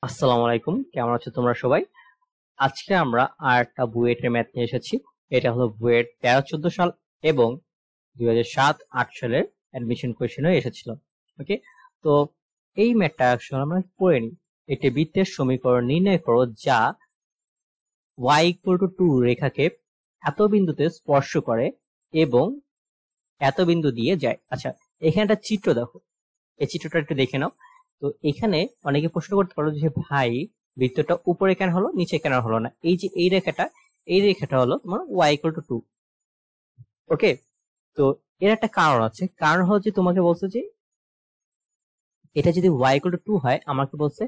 আসসালামু আলাইকুম, কেমন আছো তোমরা সবাই? আজকে আমরা আর একটা বুয়েটের ম্যাথ নিয়ে এসেছি। এটা হলো বুয়েট 13-14 সাল এবং 2007-8 সালের অ্যাডমিশন কোয়েশ্চেনও এসেছিল। ওকে, তো এই ম্যাথটা আসলে আমরা পড়ে নিই। একটি বৃত্তের সমীকরণ নির্ণয় করো যা y=2 রেখাকে এত বিন্দুতে স্পর্শ করে এবং এত বিন্দু দিয়ে যায়। আচ্ছা, এখানে একটা চিত্র দেখো, এই চিত্রটা একটু দেখে নাও। তো এখানে অনেকে প্রশ্ন করতে পারো যে ভাই, বৃত্তটা উপরে কেন হলো, নিচে কেন হলো না? এই যে এই রেখাটা হলো তোমার y=2। ওকে, তো এর একটা কারণ আছে। কারণ হচ্ছে তোমাকে বলছে যে এটা যদি y=2 হয়, আমাকে বলছে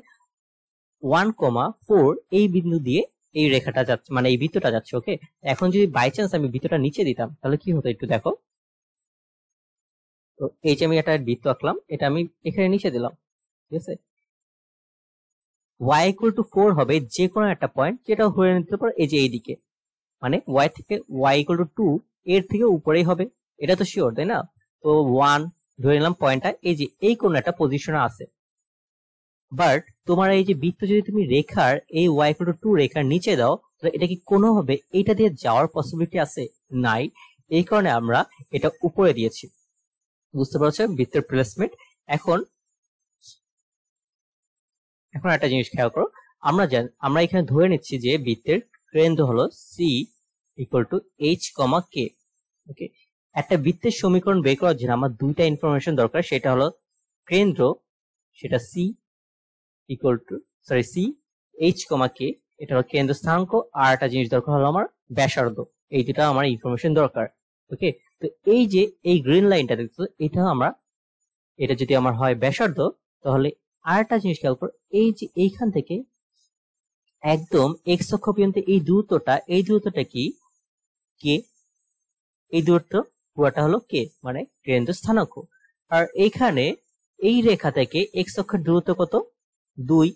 1,4 এই বিন্দু দিয়ে এই রেখাটা যাচ্ছে, মানে এই বৃত্তটা যাচ্ছে। ওকে, এখন যদি বাই চান্স আমি বৃত্তটা নিচে দিতাম তাহলে কি হতো একটু দেখো। তো এই যে আমি একটা বৃত্ত আঁকলাম, এটা আমি এখানে নিচে দিলাম, ঠিক আছে। y=4 হবে যে কোনো একটা পয়েন্ট, যেটা ধরে নিতে পারো এই যে এইদিকে, মানে y থেকে y=2 এর থেকে উপরেই হবে। এটা তো শিওর, তাই না? তো 1 ধরে নিলাম পয়েন্টটা এই যে এই কোন একটা পজিশনে আছে। বাট তোমার এই যে বৃত্ত যদি তুমি রেখার এই y=2 রেখার নিচে দাও, তাহলে এটা কি কোনোভাবে এইটা দিয়ে যাওয়ার পসিবিলিটি আছে? নাই। এই কারণে আমরা এটা উপরে দিয়েছি। বুঝতে পারছো বৃত্তের প্লেসমেন্ট? এখন এখন একটা জিনিস খেয়াল করো, আমরা এখানে ধরে নিচ্ছি যে বৃত্তের কেন্দ্র হলো C=H, K। ওকে, একটা বৃত্তের সমীকরণ বের করার জন্য আমার দুইটা ইনফরমেশন দরকার। সেটা হলো কেন্দ্র, সেটা C=H, K, এটা হলো কেন্দ্র স্থানাঙ্ক। আর একটা জিনিস দরকার হলো আমার ব্যাসার্ধ। এই দুটা আমার ইনফরমেশন দরকার। ওকে, তো এই যে এই গ্রিন লাইনটা দেখছো, এটা যদি আমার হয় ব্যাসার্ধ, তাহলে আর একটা জিনিস খেয়াল করো, এই যে এইখান থেকে একদম এক্স অক্ষ পর্যন্ত এই দূরত্বটা কি? কে। এই দূরত্ব পুরোটা হলো কে, মানে কেন্দ্র স্থানাঙ্ক। আর এইখানে এই রেখা থেকে এক্স অক্ষের দূরত্ব কত? 2।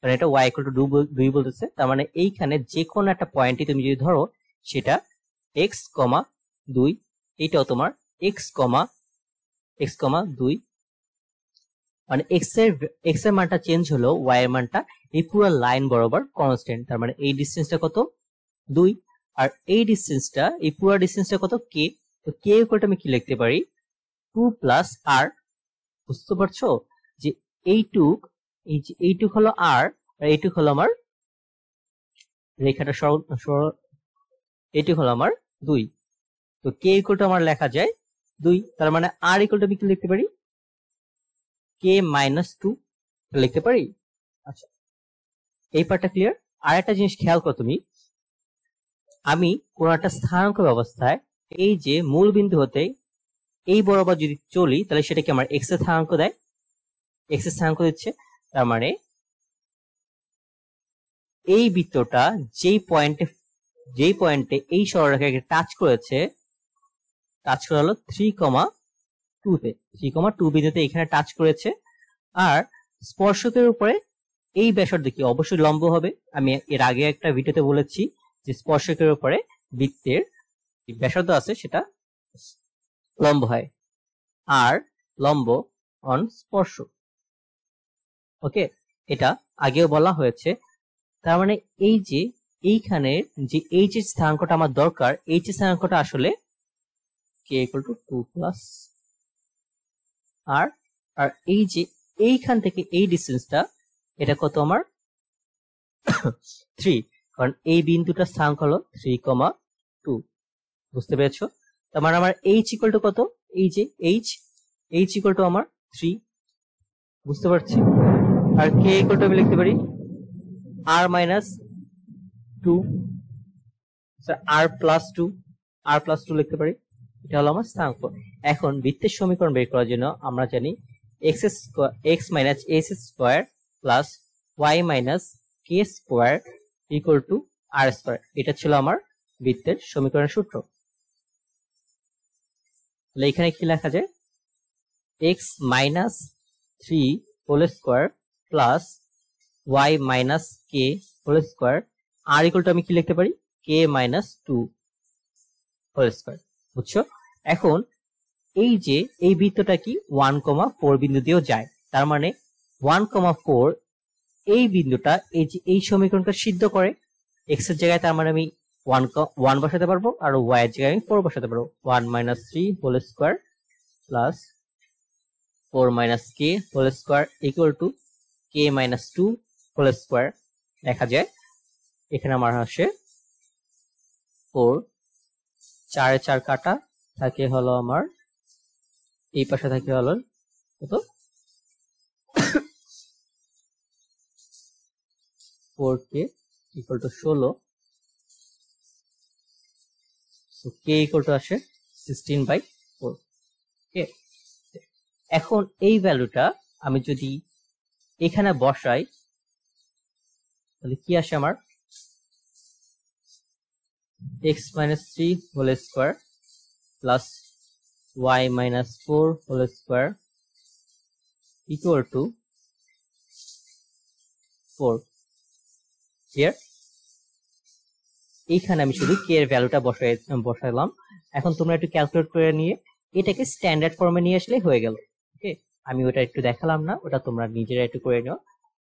মানে এটা y=2 বলতেছে। তার মানে এইখানে যে কোনো একটা পয়েন্টই তুমি যদি ধরো, সেটা x,2, এটাও তোমার x,2, মানে এক্স এর মানটা চেঞ্জ হলো, y এর মানটা এই পুরো লাইন বরাবর কনস্ট্যান্ট। তার মানে এই ডিসটেন্সটা কত? 2। আর এই পুরো ডিসটেন্সটা কত? কে। তো কে ইকুয়াল আমি কি লিখতে পারি? 2 প্লাস আর। বুঝতে পারছো যে এইটুক, এই যে এইটুক হলো আর, আর এইটুক হলো আমার রেখাটা এইটুক হলো আমার 2। তো কে ইকুয়াল আমার লেখা যায় 2। তার মানে আর ইকুয়াল আমি কি লিখতে পারি? k-2 লিখতে পারি। আচ্ছা, এই পার্টটা ক্লিয়ার। আর একটা জিনিস খেয়াল করো তুমি, আমি কোন একটা স্থানাঙ্ক ব্যবস্থায় এই যে মূল বিন্দু হতে এই বরাবর যদি চলি, তাহলে সেটা কি আমার এক্স এর স্থানাঙ্ক দেয়? এক্স এর স্থানাঙ্ক দিচ্ছে। তার মানে এই বৃত্তটা যেই পয়েন্টে এই সরলরেখাকে টাচ করা হলো 3,2 তে, 3,2 বিন্দুতে এখানে টাচ করেছে। আর স্পর্শকের উপরে এই ব্যাসার্ধ কি? অবশ্যই লম্ব হবে। আমি এর আগে একটা ভিডিওতে বলেছি যে স্পর্শকের উপরে বৃত্তের ব্যাসার্ধ আছে, সেটা লম্ব হয়। আর লম্ব অন স্পর্শক। ওকে, এটা আগেও বলা হয়েছে। তার মানে এই যে এইখানে যে এইচ এর স্থানাঙ্কটা আমার দরকার, এইচ এর স্থানাঙ্কটা আসলে k=2 প্লাস আর। আর এই যে এইখান থেকে এই ডিসটেন্সটা, এটা কত আমার? 3। কারণ এই বিন্দুটার স্থানাঙ্ক হলো 3,2। বুঝতে পেরেছো? তার মানে আমার h= কত? এই যে h= আমার 3। বুঝতে পারছি। আর k= আমি লিখতে পারি r-2, r+2 লিখতে পারি। এটা হলো আমার স্থানাঙ্ক। এখন বৃত্তের সমীকরণ বের করার জন্য আমরা জানি x-s² প্লাস y-k² r²। এটা ছিল আমার বৃত্তের সমীকরণের সূত্র। তাহলে এখানে কি লেখা যায়? x-3² প্লাস y-k² r= আমি কি লিখতে পারি? k-2²। বুঝছো? এখন এই যে এই বৃত্তটা কি 1,4 বিন্দু দিয়েও যায়। তার মানে 1,4 এই বিন্দুটা এই যে এই সমীকরণটা সিদ্ধ করে, এক্স এর জায়গায় তার মানে আমি 1 বসাতে পারবো, আর ওয়াই এর জায়গায় আমি 4 বসাতে পারবো। 1 - 3 whole square plus 4 - k whole square equal to k - 2 whole square. দেখা যায় এখানে আমার আসে 4, 4 এ 4 কাটা থাকে হলো আমার, এই পাশে থাকে হলো কত 4k equal to 16, so k equal to আসে 16/4। ওকে, এখন এই ভ্যালুটা আমি যদি এখানে বসাই তাহলে কি আসে আমার, x - 3 whole square plus y - 4 whole square equal to 4। Clear? এইখানে আমি শুধু k এর ভ্যালুটা বসাইলাম। এখন তোমরা একটু ক্যালকুলেট করে নিয়ে এটাকে স্ট্যান্ডার্ড ফর্মে নিয়ে আসলে হয়ে গেল। ওকে, আমি ওটা একটু দেখালাম না, ওটা তোমরা নিজেরা একটু করে নিও।